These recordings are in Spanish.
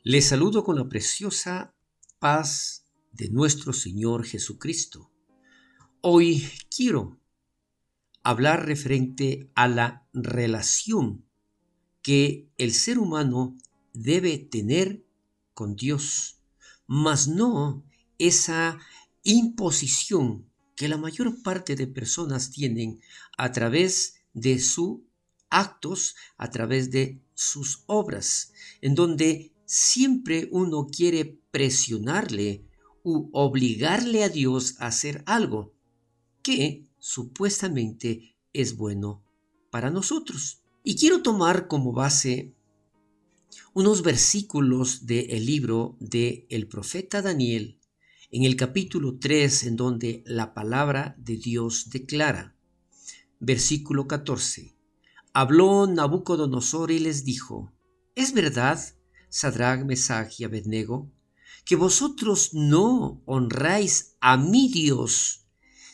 Les saludo con la preciosa paz de nuestro Señor Jesucristo. Hoy quiero hablar referente a la relación que el ser humano debe tener con Dios, mas no esa imposición que la mayor parte de personas tienen a través de sus actos, a través de sus obras, en donde siempre uno quiere presionarle u obligarle a Dios a hacer algo que supuestamente es bueno para nosotros. Y quiero tomar como base unos versículos del libro del profeta Daniel, en el capítulo 3, en donde la palabra de Dios declara, versículo 14, habló Nabucodonosor y les dijo, ¿es verdad, Sadrach, Mesach y Abednego, que vosotros no honráis a mi Dios,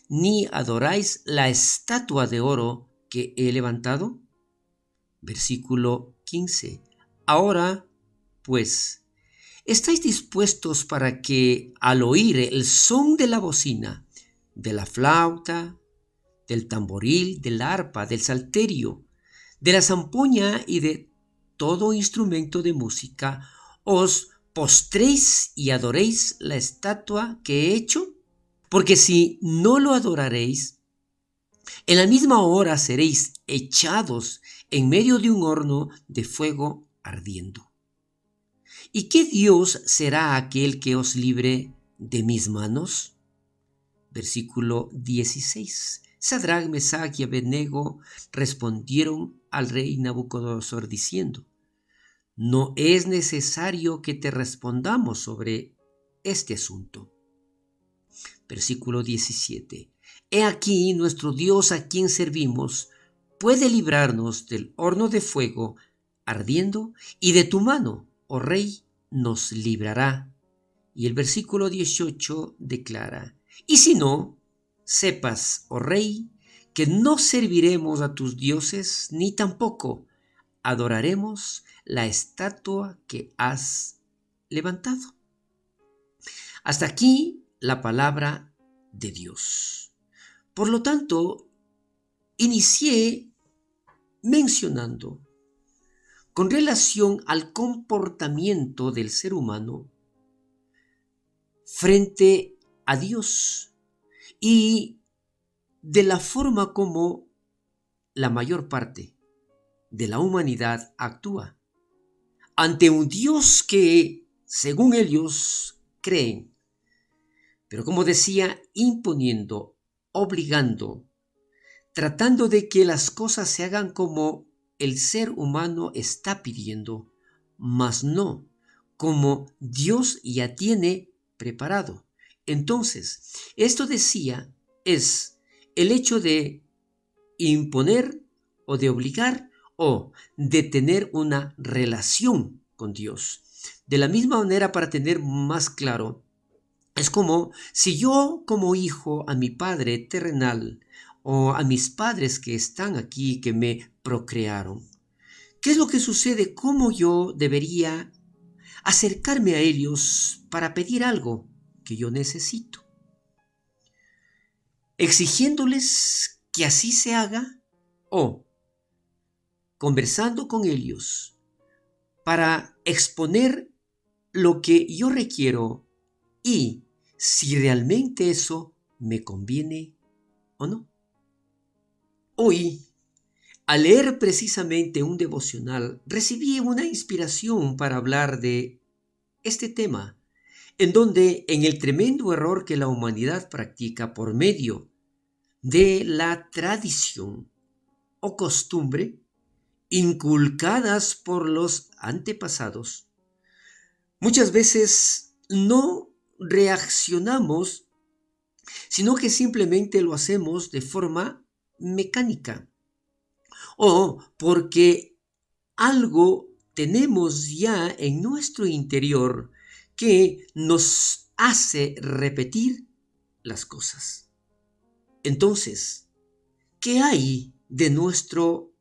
ni adoráis la estatua de oro que he levantado? Versículo 15. Ahora, pues, ¿estáis dispuestos para que al oír el son de la bocina, de la flauta, del tamboril, del arpa, del salterio, de la zampoña y de todo instrumento de música, os postréis y adoréis la estatua que he hecho? Porque si no lo adoraréis, en la misma hora seréis echados en medio de un horno de fuego ardiendo. ¿Y qué Dios será aquel que os libre de mis manos? Versículo 16. Sadrach, Mesach y Abednego respondieron al rey Nabucodonosor diciendo, no es necesario que te respondamos sobre este asunto. Versículo 17. He aquí nuestro Dios a quien servimos puede librarnos del horno de fuego ardiendo y de tu mano, oh rey, nos librará. Y el versículo 18 declara, y si no, sepas, oh rey, que no serviremos a tus dioses, ni tampoco adoraremos la estatua que has levantado. Hasta aquí la palabra de Dios. Por lo tanto, inicié mencionando con relación al comportamiento del ser humano frente a Dios y de la forma como la mayor parte de la humanidad actúa ante un Dios que, según ellos, creen, pero como decía, imponiendo, obligando, tratando de que las cosas se hagan como el ser humano está pidiendo, mas no como Dios ya tiene preparado. Entonces, esto decía es el hecho de imponer o de obligar o de tener una relación con Dios. De la misma manera, para tener más claro, es como si yo como hijo a mi padre terrenal o a mis padres que están aquí, que me procrearon, ¿qué es lo que sucede? ¿Cómo yo debería acercarme a ellos para pedir algo que yo necesito? ¿Exigiéndoles que así se haga o conversando con ellos para exponer lo que yo requiero y si realmente eso me conviene o no? Hoy, al leer precisamente un devocional, recibí una inspiración para hablar de este tema, en donde en el tremendo error que la humanidad practica por medio de la tradición o costumbre inculcadas por los antepasados, muchas veces no reaccionamos, sino que simplemente lo hacemos de forma mecánica o porque algo tenemos ya en nuestro interior que nos hace repetir las cosas. Entonces, ¿qué hay de nuestro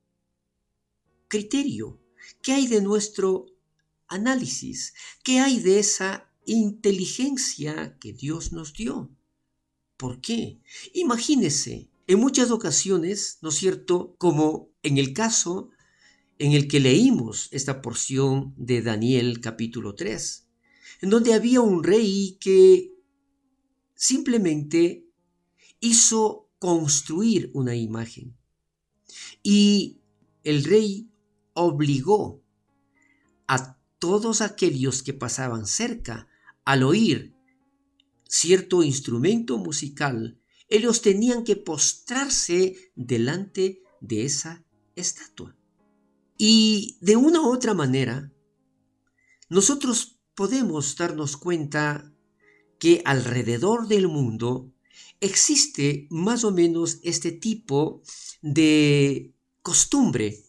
criterio? ¿Qué hay de nuestro análisis. ¿Qué hay de esa inteligencia que Dios nos dio? ¿Por qué? Imagínese, en muchas ocasiones, ¿no es cierto?, como en el caso en el que leímos esta porción de Daniel capítulo 3, en donde había un rey que simplemente hizo construir una imagen y el rey obligó a todos aquellos que pasaban cerca al oír cierto instrumento musical, ellos tenían que postrarse delante de esa estatua. Y de una u otra manera, nosotros podemos darnos cuenta que alrededor del mundo existe más o menos este tipo de costumbre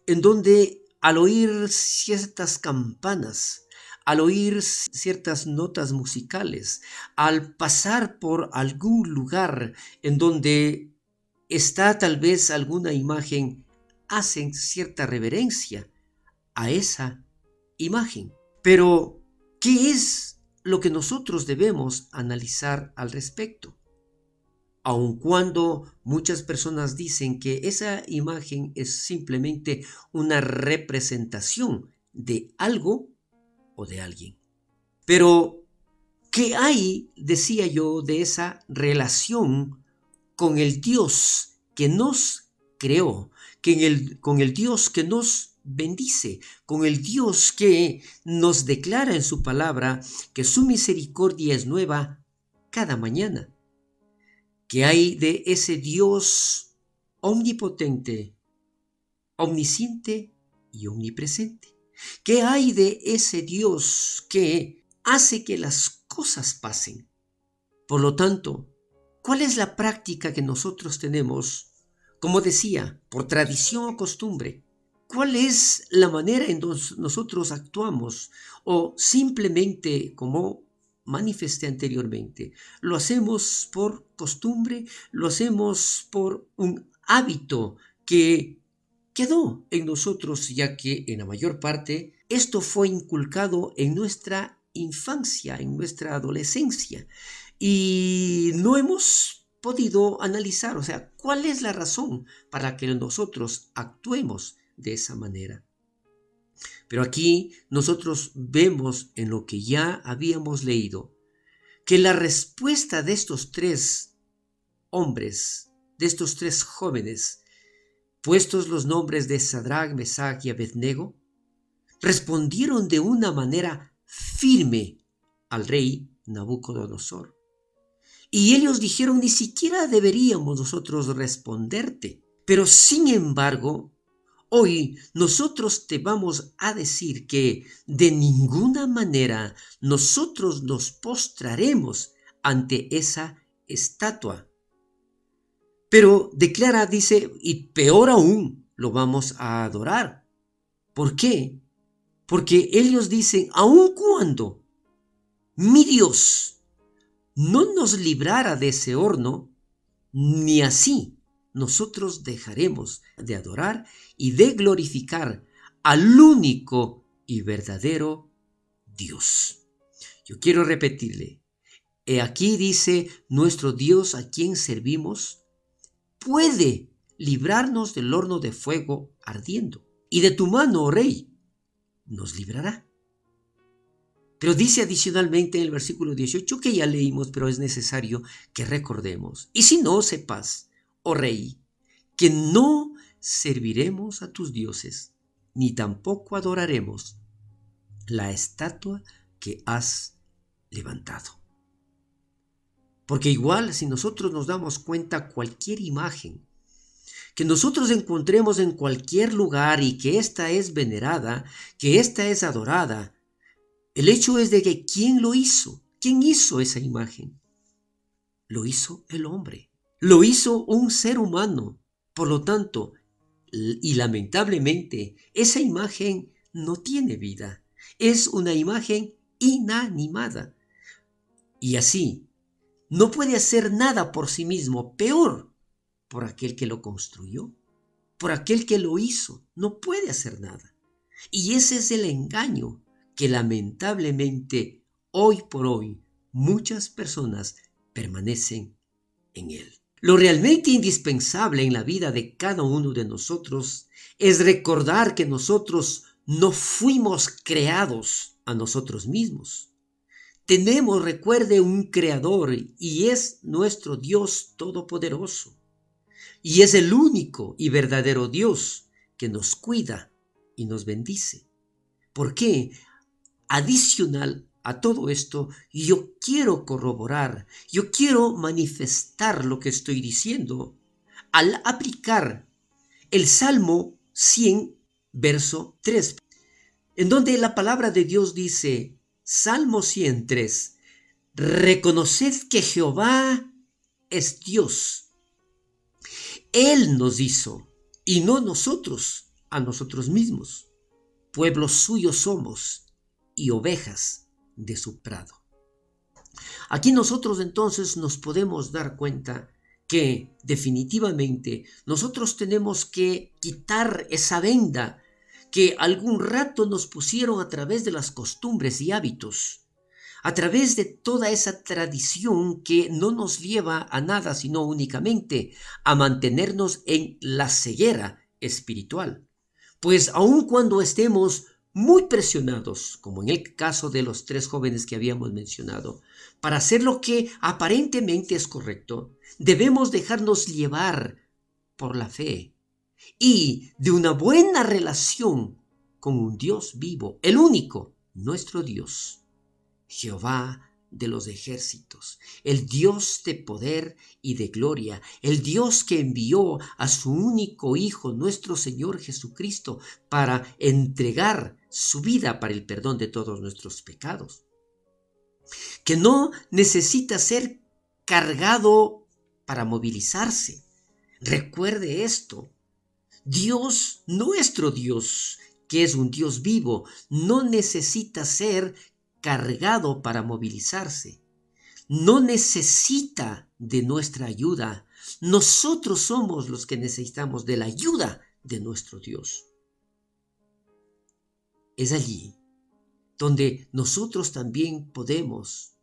en donde al oír ciertas campanas, al oír ciertas notas musicales, al pasar por algún lugar en donde está tal vez alguna imagen, hacen cierta reverencia a esa imagen. Pero, ¿qué es lo que nosotros debemos analizar al respecto? Aun cuando muchas personas dicen que esa imagen es simplemente una representación de algo o de alguien. Pero, ¿qué hay, decía yo, de esa relación con el Dios que nos creó, con el Dios que nos bendice, con el Dios que nos declara en su palabra que su misericordia es nueva cada mañana? ¿Qué hay de ese Dios omnipotente, omnisciente y omnipresente? ¿Qué hay de ese Dios que hace que las cosas pasen? Por lo tanto, ¿cuál es la práctica que nosotros tenemos? Como decía, por tradición o costumbre. ¿Cuál es la manera en que nosotros actuamos? O simplemente, como manifesté anteriormente, lo hacemos por costumbre, lo hacemos por un hábito que quedó en nosotros, ya que en la mayor parte esto fue inculcado en nuestra infancia, en nuestra adolescencia, y no hemos podido analizar, o sea, cuál es la razón para que nosotros actuemos de esa manera. Pero aquí nosotros vemos en lo que ya habíamos leído, que la respuesta de estos tres hombres, de estos tres jóvenes, puestos los nombres de Sadrach, Mesach y Abednego, respondieron de una manera firme al rey Nabucodonosor. Y ellos dijeron, ni siquiera deberíamos nosotros responderte. Pero sin embargo, hoy nosotros te vamos a decir que de ninguna manera nosotros nos postraremos ante esa estatua. Pero declara, dice, y peor aún, lo vamos a adorar. ¿Por qué? Porque ellos dicen, aun cuando mi Dios no nos librara de ese horno, ni así nosotros dejaremos de adorar y de glorificar al único y verdadero Dios. Yo quiero repetirle, aquí dice, nuestro Dios a quien servimos puede librarnos del horno de fuego ardiendo, y de tu mano, oh rey, nos librará. Pero dice adicionalmente en el versículo 18 que ya leímos, pero es necesario que recordemos. Y si no, sepas, oh rey, que no serviremos a tus dioses, ni tampoco adoraremos la estatua que has levantado. Porque igual si nosotros nos damos cuenta, cualquier imagen que nosotros encontremos en cualquier lugar y que ésta es venerada, que ésta es adorada, el hecho es de que ¿quién lo hizo? ¿Quién hizo esa imagen? Lo hizo el hombre. Lo hizo un ser humano. Por lo tanto, y lamentablemente, esa imagen no tiene vida. Es una imagen inanimada. Y así, no puede hacer nada por sí mismo. Peor, por aquel que lo construyó, por aquel que lo hizo. No puede hacer nada. Y ese es el engaño que lamentablemente hoy por hoy muchas personas permanecen en él. Lo realmente indispensable en la vida de cada uno de nosotros es recordar que nosotros no fuimos creados a nosotros mismos. Tenemos, recuerde, un creador y es nuestro Dios todopoderoso. Y es el único y verdadero Dios que nos cuida y nos bendice. ¿Por qué? Adicional a todo esto, yo quiero corroborar, yo quiero manifestar lo que estoy diciendo al aplicar el Salmo 100, verso 3, en donde la palabra de Dios dice, Salmo 103, reconoced que Jehová es Dios. Él nos hizo y no nosotros a nosotros mismos. Pueblo suyo somos y ovejas de su prado. Aquí nosotros entonces nos podemos dar cuenta que definitivamente nosotros tenemos que quitar esa venda que algún rato nos pusieron a través de las costumbres y hábitos, a través de toda esa tradición que no nos lleva a nada, sino únicamente a mantenernos en la ceguera espiritual. Pues aun cuando estemos muy presionados, como en el caso de los 3 jóvenes que habíamos mencionado, para hacer lo que aparentemente es correcto, debemos dejarnos llevar por la fe y de una buena relación con un Dios vivo, el único, nuestro Dios, Jehová de los ejércitos, el Dios de poder y de gloria, el Dios que envió a su único Hijo, nuestro Señor Jesucristo, para entregar su vida para el perdón de todos nuestros pecados, que no necesita ser cargado para movilizarse. Recuerde esto, Dios, nuestro Dios, que es un Dios vivo, no necesita ser cargado para movilizarse. No necesita de nuestra ayuda. Nosotros somos los que necesitamos de la ayuda de nuestro Dios. Es allí donde nosotros también podemos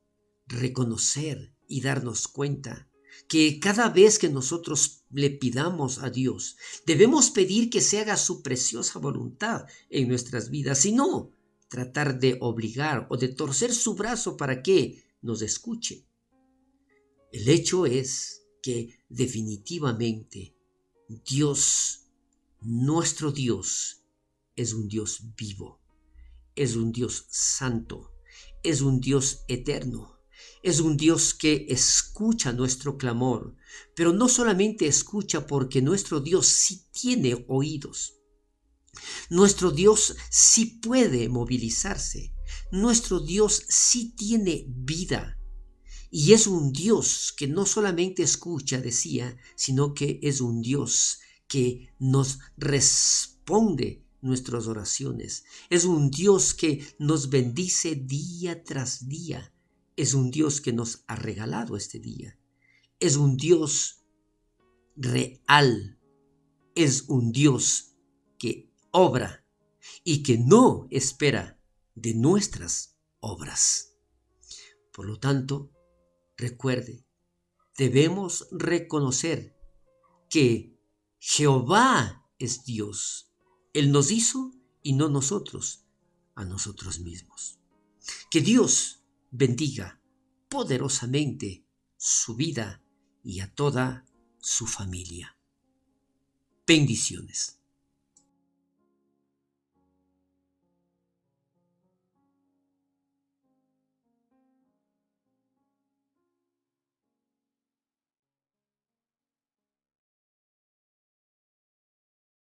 reconocer y darnos cuenta que cada vez que nosotros le pidamos a Dios, debemos pedir que se haga su preciosa voluntad en nuestras vidas, y no tratar de obligar o de torcer su brazo para que nos escuche. El hecho es que definitivamente Dios, nuestro Dios, es un Dios vivo, es un Dios santo, es un Dios eterno. Es un Dios que escucha nuestro clamor, pero no solamente escucha, porque nuestro Dios sí tiene oídos. Nuestro Dios sí puede movilizarse. Nuestro Dios sí tiene vida. Y es un Dios que no solamente escucha, decía, sino que es un Dios que nos responde nuestras oraciones. Es un Dios que nos bendice día tras día. Es un Dios que nos ha regalado este día. Es un Dios real. Es un Dios que obra y que no espera de nuestras obras. Por lo tanto, recuerde, debemos reconocer que Jehová es Dios. Él nos hizo y no nosotros a nosotros mismos. Que Dios bendiga poderosamente su vida y a toda su familia. Bendiciones.